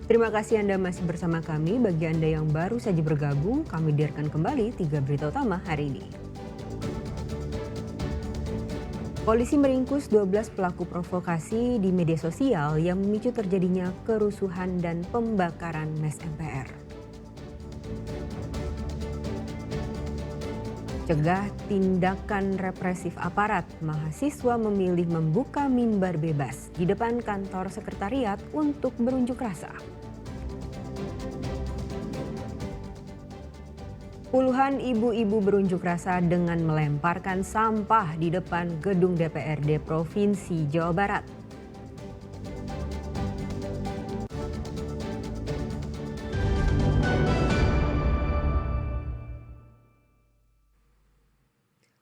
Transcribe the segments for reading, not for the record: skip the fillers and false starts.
Terima kasih Anda masih bersama kami. Bagi Anda yang baru saja bergabung, kami hadirkan kembali 3 berita utama hari ini. Polisi meringkus 12 pelaku provokasi di media sosial yang memicu terjadinya kerusuhan dan pembakaran mes MPR. Cegah tindakan represif aparat, mahasiswa memilih membuka mimbar bebas di depan kantor sekretariat untuk berunjuk rasa. Puluhan ibu-ibu berunjuk rasa dengan melemparkan sampah di depan gedung DPRD Provinsi Jawa Barat.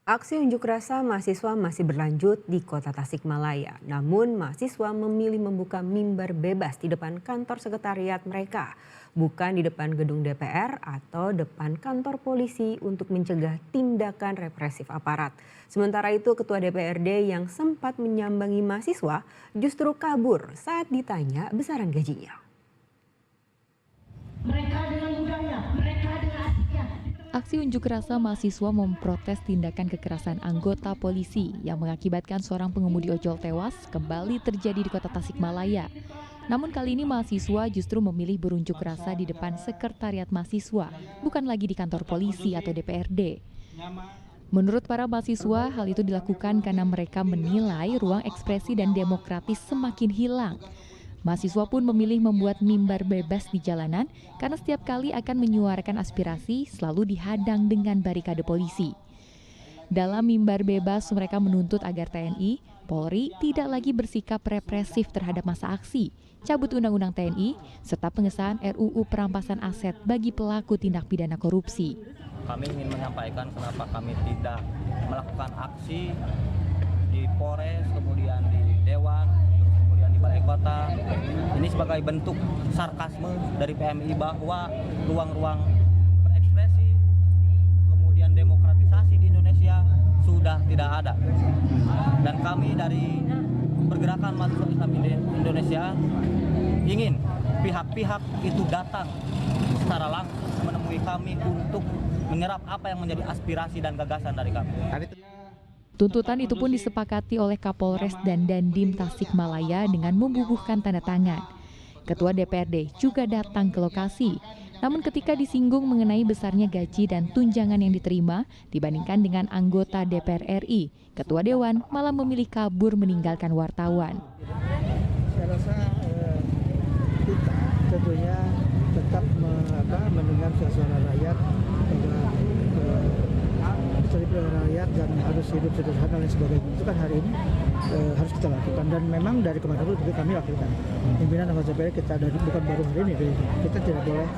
Aksi unjuk rasa mahasiswa masih berlanjut di Kota Tasikmalaya. Namun mahasiswa memilih membuka mimbar bebas di depan kantor sekretariat mereka, bukan di depan gedung DPR atau depan kantor polisi untuk mencegah tindakan represif aparat. Sementara itu Ketua DPRD yang sempat menyambangi mahasiswa justru kabur saat ditanya besaran gajinya. Aksi unjuk rasa mahasiswa memprotes tindakan kekerasan anggota polisi yang mengakibatkan seorang pengemudi ojol tewas kembali terjadi di Kota Tasikmalaya. Namun kali ini mahasiswa justru memilih berunjuk rasa di depan sekretariat mahasiswa, bukan lagi di kantor polisi atau DPRD. Menurut para mahasiswa, hal itu dilakukan karena mereka menilai ruang ekspresi dan demokratis semakin hilang. Mahasiswa pun memilih membuat mimbar bebas di jalanan karena setiap kali akan menyuarakan aspirasi selalu dihadang dengan barikade polisi. Dalam mimbar bebas mereka menuntut agar TNI, Polri tidak lagi bersikap represif terhadap massa aksi, cabut Undang-Undang TNI, serta pengesahan RUU perampasan aset bagi pelaku tindak pidana korupsi. Kami ingin menyampaikan kenapa kami tidak melakukan aksi di Polres, kemudian di Dewan, Balai Kota. Ini sebagai bentuk sarkasme dari PMI bahwa ruang-ruang berekspresi kemudian demokratisasi di Indonesia sudah tidak ada. Dan kami dari Pergerakan Mahasiswa Islam Indonesia ingin pihak-pihak itu datang secara langsung menemui kami untuk menyerap apa yang menjadi aspirasi dan gagasan dari kami. Tuntutan itu pun disepakati oleh Kapolres dan Dandim Tasikmalaya dengan membubuhkan tanda tangan. Ketua DPRD juga datang ke lokasi. Namun ketika disinggung mengenai besarnya gaji dan tunjangan yang diterima dibandingkan dengan anggota DPR RI, Ketua Dewan malah memilih kabur meninggalkan wartawan. Saya rasa kita tentunya tetap mendengar suara rakyat rakyat dan harus hidup sederhana dan sebagainya. Itu kan hari ini harus kita lakukan dan memang dari kemarin itu kami lakukan. Pimpinan anggota DPR kita dari bukan baru hari ini, kita tidak boleh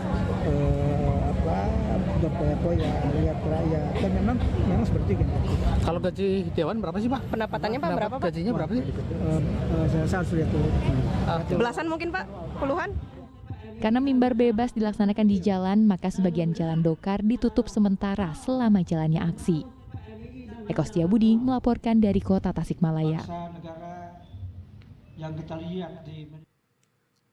berpoya-poya lihat rakyat dan memang seperti itu. Kalau gaji dewan berapa sih Pak? Pendapatannya Pak berapa Pak? Gajinya berapa sih? Saya harus lihat dulu. Belasan mungkin Pak? Puluhan? Karena mimbar bebas dilaksanakan di jalan, maka sebagian jalan Dokar ditutup sementara selama jalannya aksi. Eko Setiabudi melaporkan dari Kota Tasikmalaya.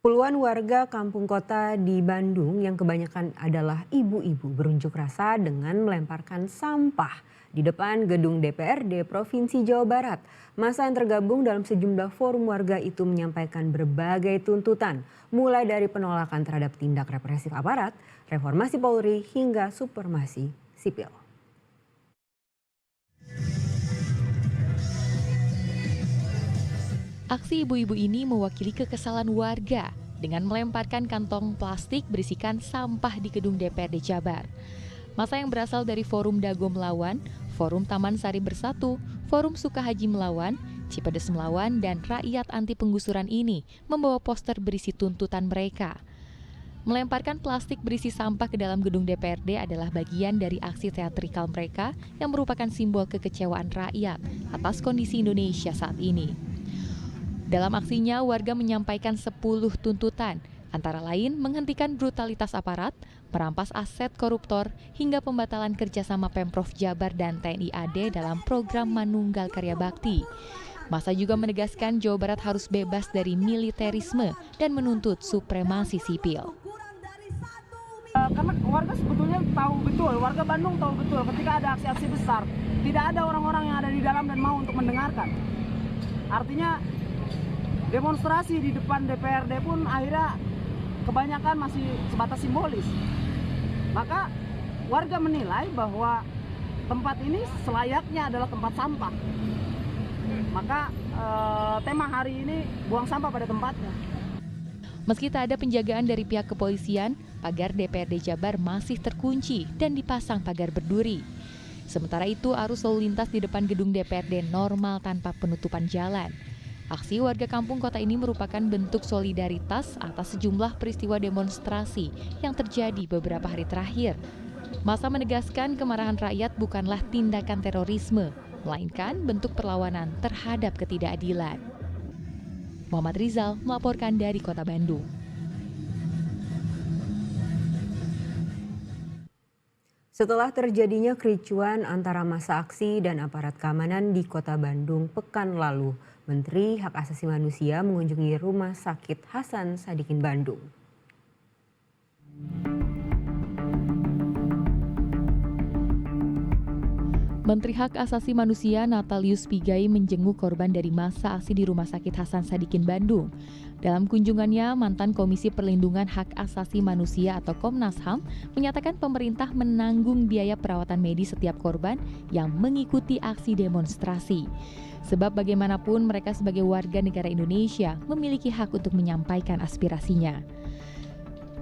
Puluhan warga kampung kota di Bandung yang kebanyakan adalah ibu-ibu berunjuk rasa dengan melemparkan sampah di depan gedung DPRD Provinsi Jawa Barat. Massa yang tergabung dalam sejumlah forum warga itu menyampaikan berbagai tuntutan, mulai dari penolakan terhadap tindak represif aparat, reformasi Polri, hingga supremasi sipil. Aksi ibu-ibu ini mewakili kekesalan warga dengan melemparkan kantong plastik berisikan sampah di gedung DPRD Jabar. Massa yang berasal dari Forum Dago Melawan, Forum Taman Sari Bersatu, Forum Sukahaji Melawan, Cipedes Melawan, dan Rakyat Anti Penggusuran ini membawa poster berisi tuntutan mereka. Melemparkan plastik berisi sampah ke dalam gedung DPRD adalah bagian dari aksi teatrikal mereka yang merupakan simbol kekecewaan rakyat atas kondisi Indonesia saat ini. Dalam aksinya, warga menyampaikan 10 tuntutan, antara lain menghentikan brutalitas aparat, merampas aset koruptor, hingga pembatalan kerjasama Pemprov Jabar dan TNI AD dalam program Manunggal Karya Bakti. Massa juga menegaskan Jawa Barat harus bebas dari militerisme dan menuntut supremasi sipil. Karena warga sebetulnya tahu betul, warga Bandung tahu betul ketika ada aksi-aksi besar, tidak ada orang-orang yang ada di dalam dan mau untuk mendengarkan. Artinya demonstrasi di depan DPRD pun akhirnya kebanyakan masih sebatas simbolis. Maka warga menilai bahwa tempat ini selayaknya adalah tempat sampah. Maka tema hari ini buang sampah pada tempatnya. Meski tak ada penjagaan dari pihak kepolisian, pagar DPRD Jabar masih terkunci dan dipasang pagar berduri. Sementara itu, arus lalu lintas di depan gedung DPRD normal tanpa penutupan jalan. Aksi warga kampung kota ini merupakan bentuk solidaritas atas sejumlah peristiwa demonstrasi yang terjadi beberapa hari terakhir. Massa menegaskan kemarahan rakyat bukanlah tindakan terorisme, melainkan bentuk perlawanan terhadap ketidakadilan. Muhammad Rizal melaporkan dari Kota Bandung. Setelah terjadinya kericuan antara massa aksi dan aparat keamanan di Kota Bandung pekan lalu, Menteri Hak Asasi Manusia mengunjungi Rumah Sakit Hasan Sadikin Bandung. Menteri Hak Asasi Manusia Natalius Pigai menjenguk korban dari massa aksi di Rumah Sakit Hasan Sadikin Bandung. Dalam kunjungannya, mantan Komisi Perlindungan Hak Asasi Manusia atau Komnas HAM menyatakan pemerintah menanggung biaya perawatan medis setiap korban yang mengikuti aksi demonstrasi. Sebab bagaimanapun mereka sebagai warga negara Indonesia memiliki hak untuk menyampaikan aspirasinya.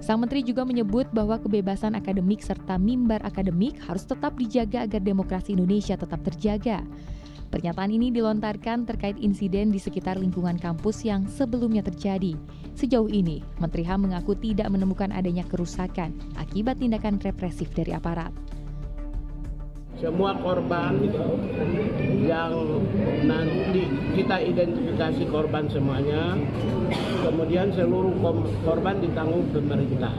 Sang Menteri juga menyebut bahwa kebebasan akademik serta mimbar akademik harus tetap dijaga agar demokrasi Indonesia tetap terjaga. Pernyataan ini dilontarkan terkait insiden di sekitar lingkungan kampus yang sebelumnya terjadi. Sejauh ini, Menteri HAM mengaku tidak menemukan adanya kerusakan akibat tindakan represif dari aparat. Semua korban yang nanti kita identifikasi korban semuanya, kemudian seluruh korban ditanggung pemerintah.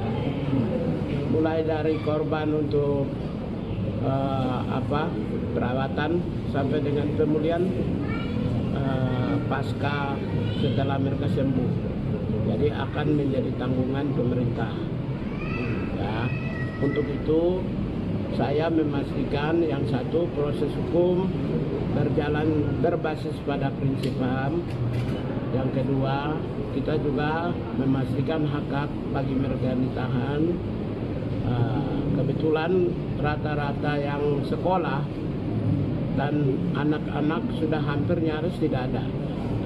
Mulai dari korban untuk perawatan sampai dengan pemulihan pasca setelah mereka sembuh. Jadi akan menjadi tanggungan pemerintah. Ya, untuk itu saya memastikan yang satu, proses hukum berjalan berbasis pada prinsip HAM. Yang kedua, kita juga memastikan hak-hak bagi mereka yang ditahan. Kebetulan rata-rata yang sekolah dan anak-anak sudah hampir nyaris tidak ada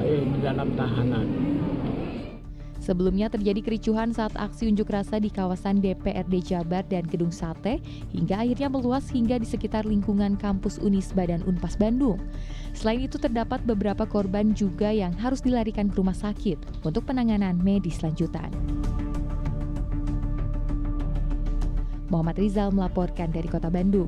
di dalam tahanan. Sebelumnya terjadi kericuhan saat aksi unjuk rasa di kawasan DPRD Jabar dan Gedung Sate hingga akhirnya meluas hingga di sekitar lingkungan kampus Unisba dan Unpas Bandung. Selain itu terdapat beberapa korban juga yang harus dilarikan ke rumah sakit untuk penanganan medis lanjutan. Muhammad Rizal melaporkan dari Kota Bandung.